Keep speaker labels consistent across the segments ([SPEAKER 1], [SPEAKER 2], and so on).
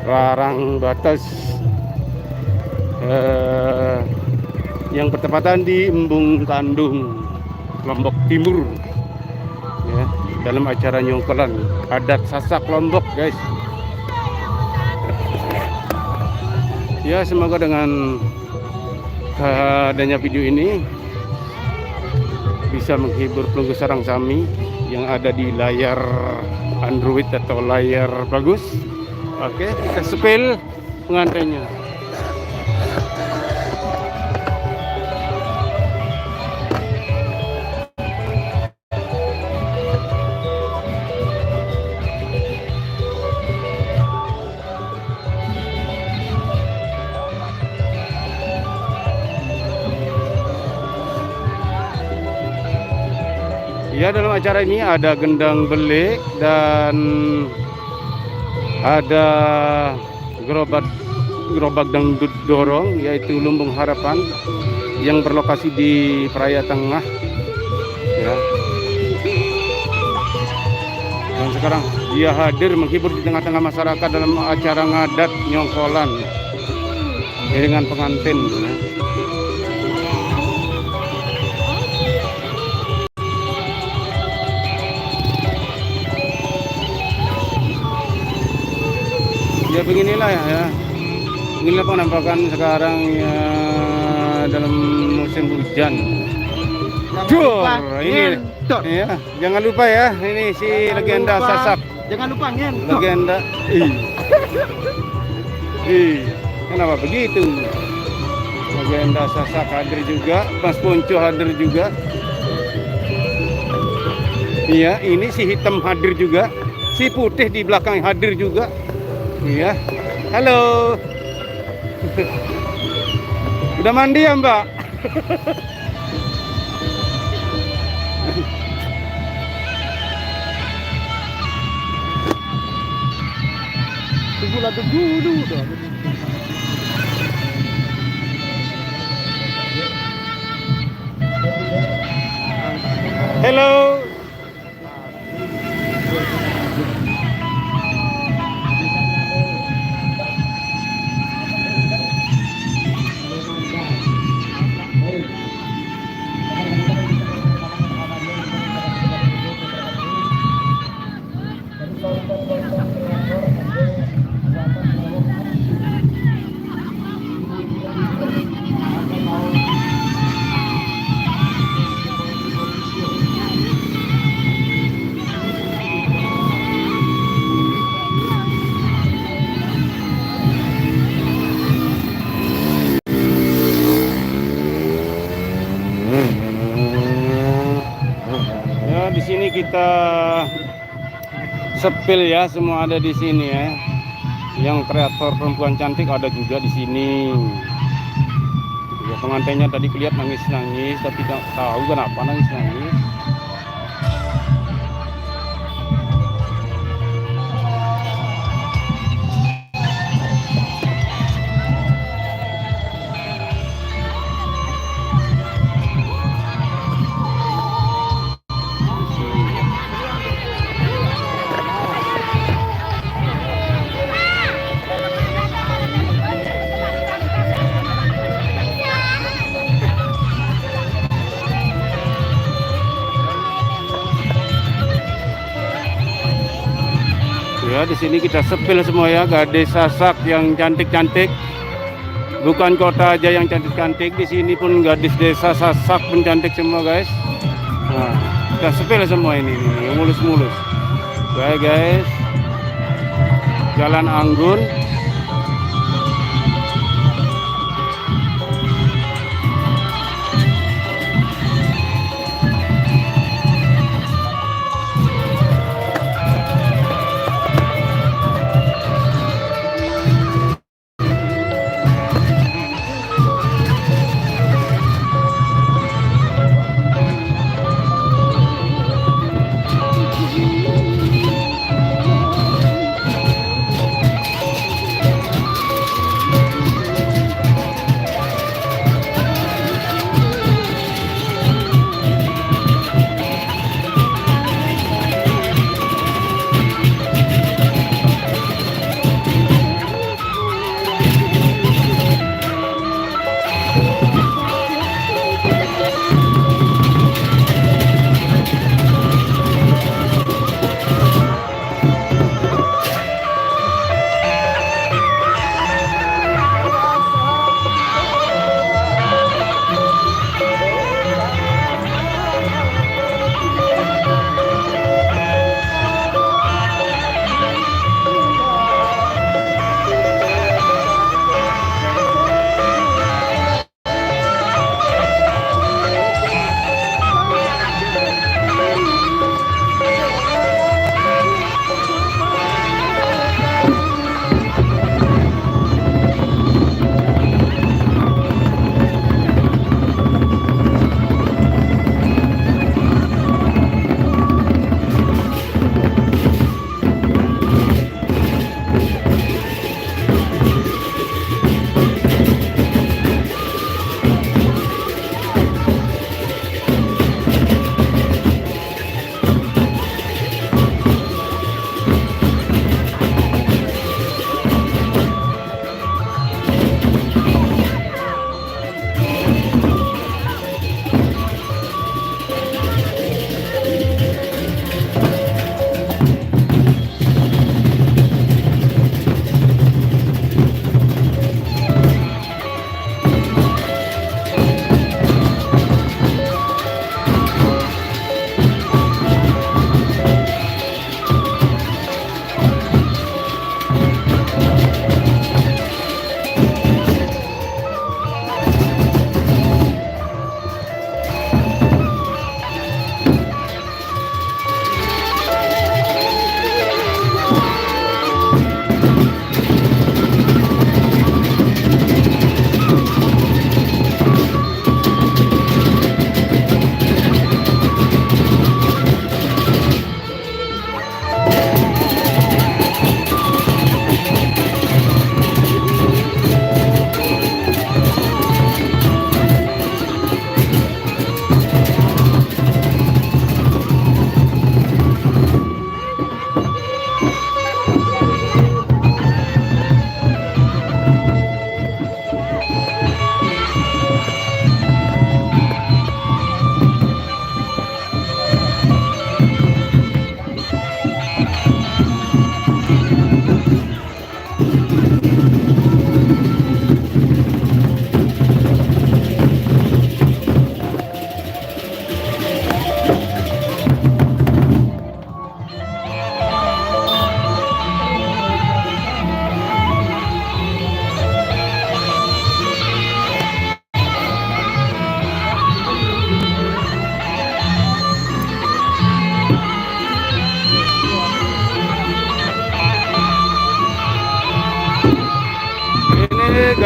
[SPEAKER 1] Larang Batas yang bertepatan di Embung Kandung, Lombok Timur, ya, dalam acara nyongkolan adat Sasak Lombok, guys. Ya, semoga dengan adanya video ini bisa menghibur pelunggu sarang Sami yang ada di layar Android atau layar bagus. Oke, kita sepil pengantinnya. Ya, dalam acara ini ada gendang belik dan ada gerobak dangdut dorong, yaitu Lumbung Harapan yang berlokasi di Praia Tengah, ya. Dan sekarang dia hadir menghibur di tengah-tengah masyarakat dalam acara ngadat nyongkolan dengan pengantin, ya. Ya, beginilah ya. Inilah penampakan sekarang ya dalam musim hujan. Ini ya, jangan lupa ya, ini si legenda Sasak.
[SPEAKER 2] Jangan lupa ngentot.
[SPEAKER 1] Legenda. Kenapa begitu? Legenda Sasak hadir juga, Mas Ponco hadir juga. Iya, ini si hitam hadir juga, si putih di belakang hadir juga. Iya, halo. Udah mandi ya, Mbak?
[SPEAKER 2] Tunggu lah dulu.
[SPEAKER 1] Halo. Ya, di sini kita sepil ya, semua ada di sini ya. Yang kreator perempuan cantik ada juga di sini. Ya, pengantinnya tadi kelihatan nangis-nangis, tapi tidak tahu kenapa nangis-nangis. Ya, di sini kita sepil semua ya, gadis Sasak yang cantik-cantik. Bukan kota aja yang cantik-cantik, di sini pun gadis desa Sasak pun cantik semua, guys. Nah, kita sepil semua ini mulus-mulus. Baik, guys. Jalan Anggun.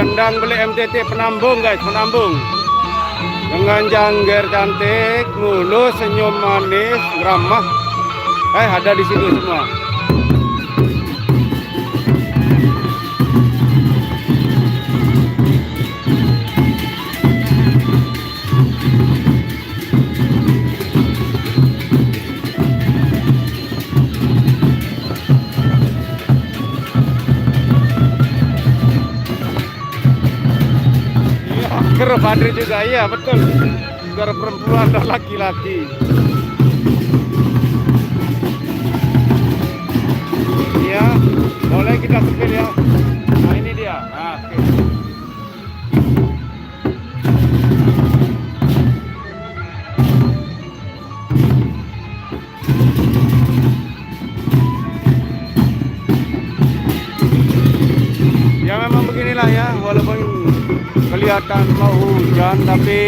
[SPEAKER 1] Kandang beli MTT Penambung guys, Penambung. Dengan jangger cantik, mulus, senyum manis, ramah. Ada di situ semua. Ger Badri juga, iya betul. Ger perempuan dan laki-laki. Iya, boleh kita sepil ya. Nah ini dia. Nah, oke. Ya memang beginilah ya, walaupun kelihatan mau hujan tapi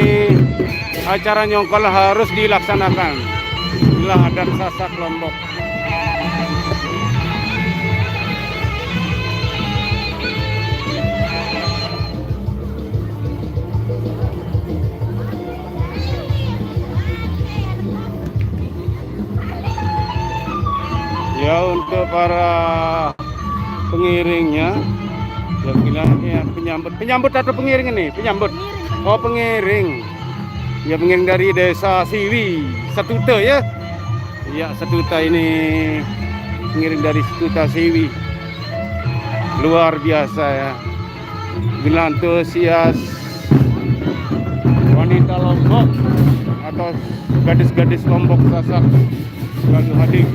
[SPEAKER 1] acara nyongkol harus dilaksanakan. Inilah adat Sasak Lombok. Ya untuk para pengiringnya, ya bilangnya penyambut atau pengiring ini? Penyambut. Oh pengiring. Ya pengiring dari desa Siwi, Setuta ya. Iya Setuta ini pengiring dari Setuta Siwi. Luar biasa ya. Bila antusias wanita Lombok atau gadis-gadis Lombok Sasak selalu hadir.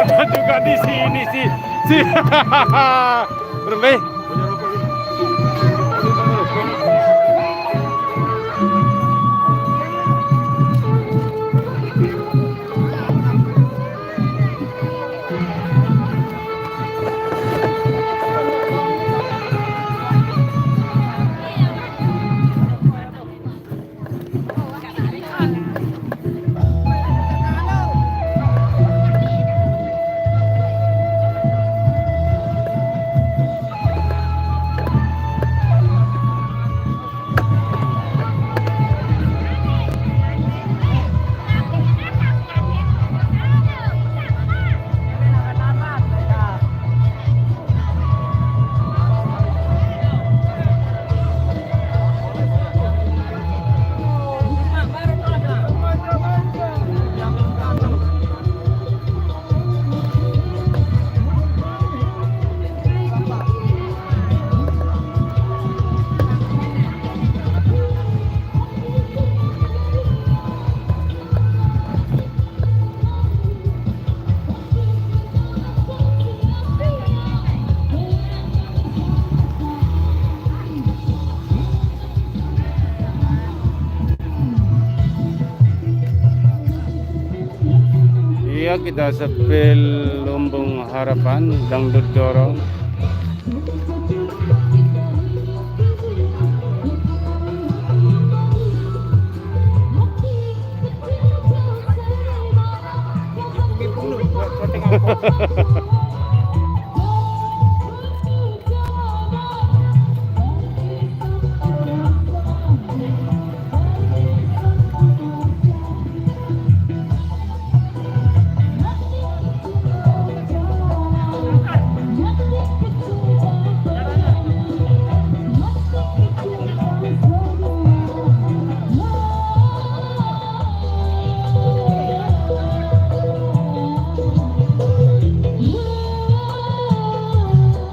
[SPEAKER 1] ada juga di sini sih. Si. Berbe. Iya, kita sepil Lumbung Harapan dangdut dorong.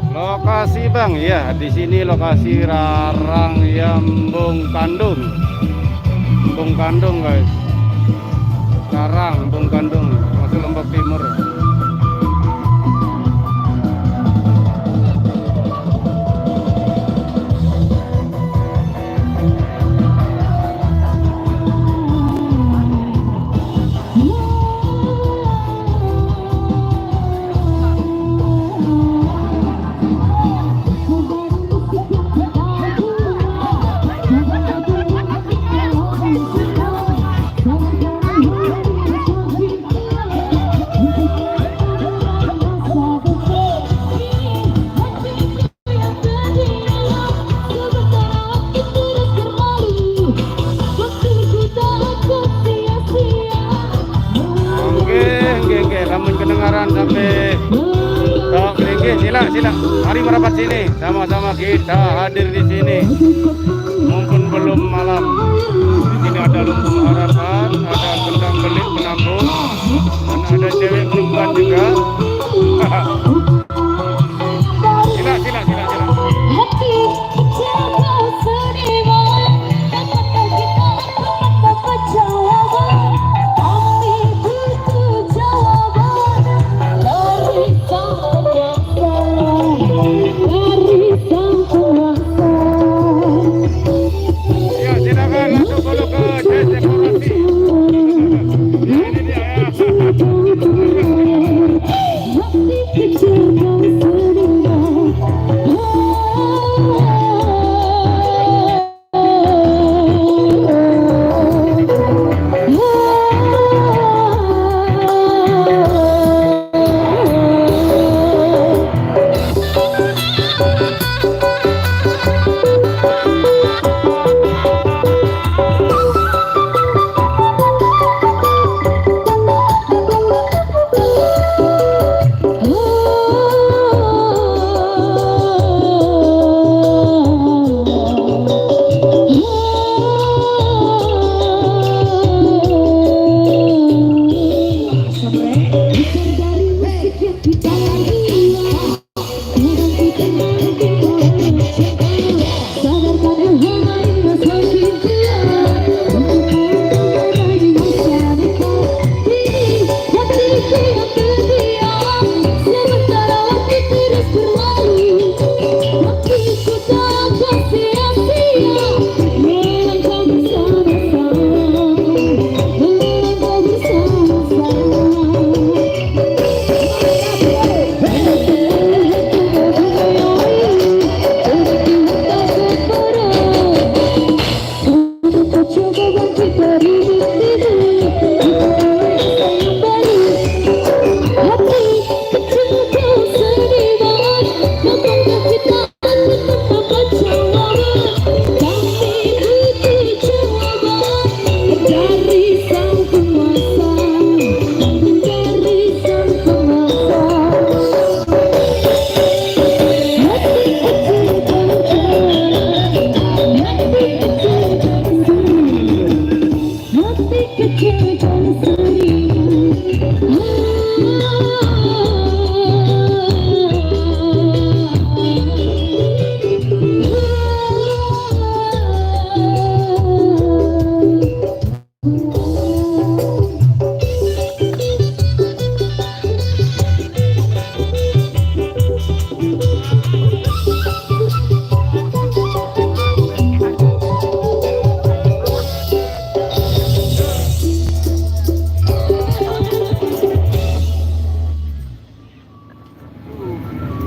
[SPEAKER 1] Lokasi Bang, ya di sini lokasi Rarang Embung Kandung. Embung Kandung guys. Rarang Embung Kandung, masuk Lombok Timur. Namun kedengaran sampai Tok Ringgi, sila. Mari merapat sini, sama-sama kita hadir di sini. Mumpun belum malam. Di sini ada Lumbung Harapan, ada Kendang Belit penampung, dan ada cewek perempuan juga. Sila.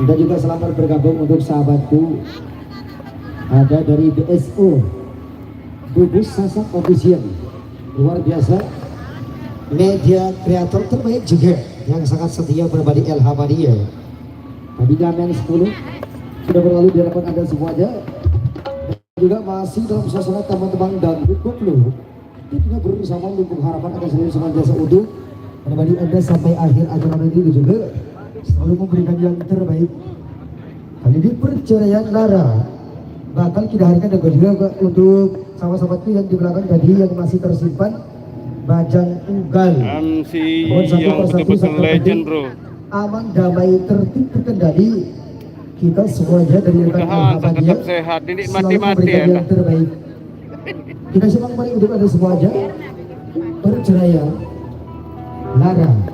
[SPEAKER 3] Dan juga selamat bergabung untuk sahabatku, ada dari BSO Bubus Sasak Official, luar biasa, media kreator terbaik juga yang sangat setia berbagi LH Madia. Tadi Gamen 10 sudah berlalu di hadapan Anda semuanya, dan juga masih dalam suasana teman-teman dan koplo. Kita bersama mendukung harapan akan selalu senantiasa utuh berbagi Anda sampai akhir acara ini, juga selalu memberikan yang terbaik. Kali ini perceraian Lara bakal kita hadirkan juga untuk sahabat-sahabatku yang di belakang tadi yang masih tersimpan Bajang Unggal.
[SPEAKER 1] MC yang betul-betul legend bro.
[SPEAKER 3] Aman, damai, tertib, terkendali. Kita semuanya dari rekan
[SPEAKER 1] Mudah-mudahan
[SPEAKER 3] Alhamdulillah
[SPEAKER 1] tetap sehat. Ini
[SPEAKER 3] selalu
[SPEAKER 1] mati-mati
[SPEAKER 3] memberikan
[SPEAKER 1] ya.
[SPEAKER 3] yang terbaik. Kita simak mari untuk Anda semuanya perceraian Lara.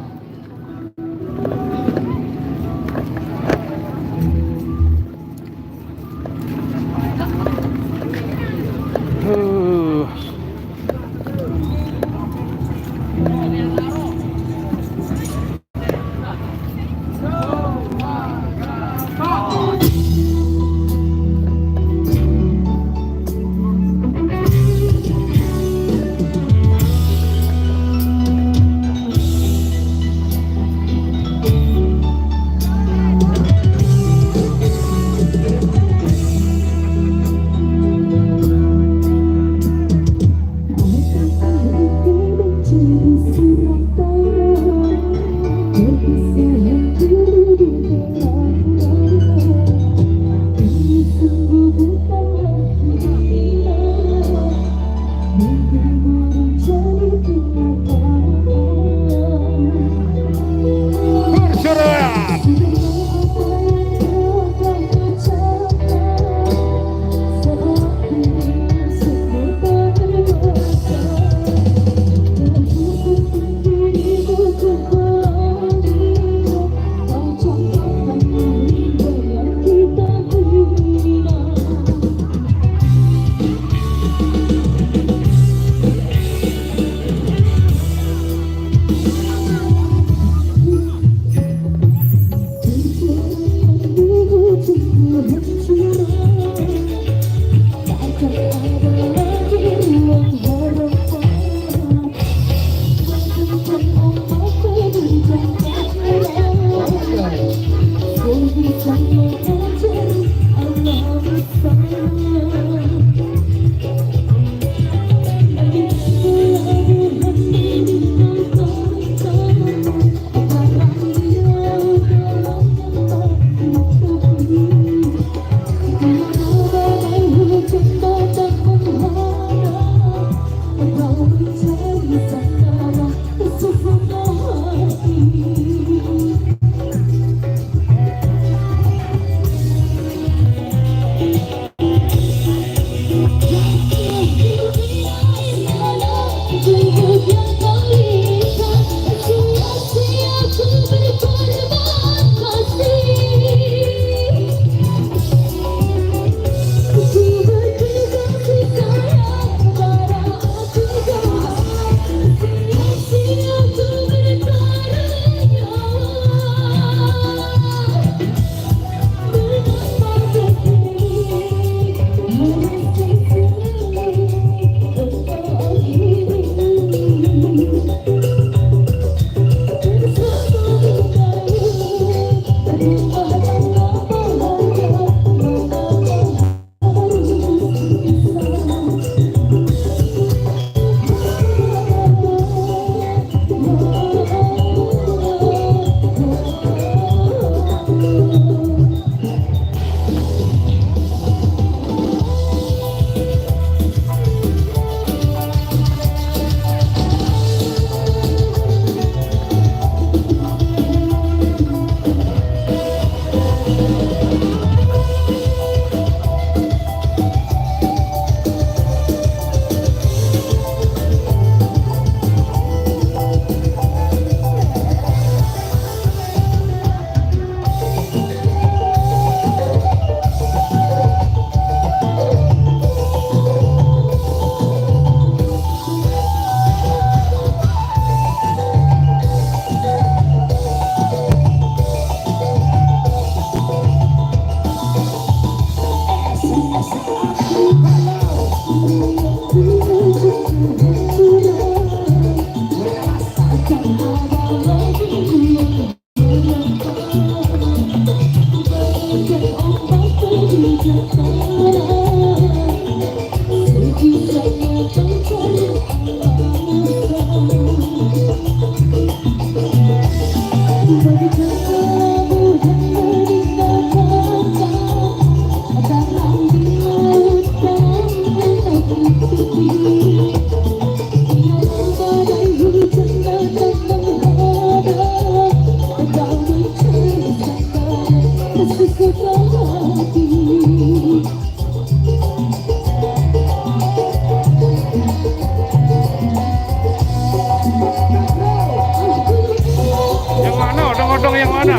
[SPEAKER 1] dong yang mana?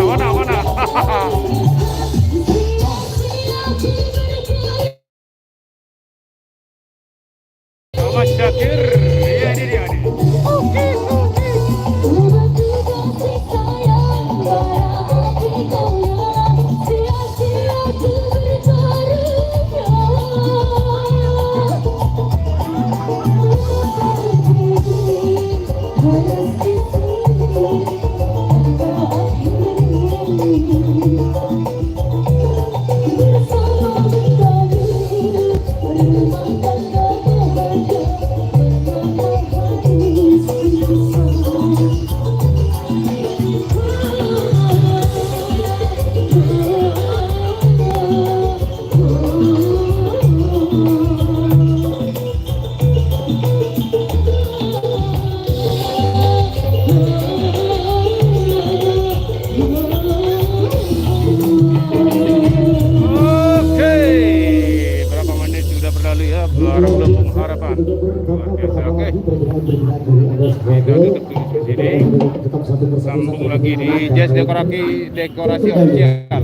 [SPEAKER 1] Mas Syakir, iya ini dia nih. Barang Lembung Harapan. Oke. Sambung lagi di Jazz dekorasi official.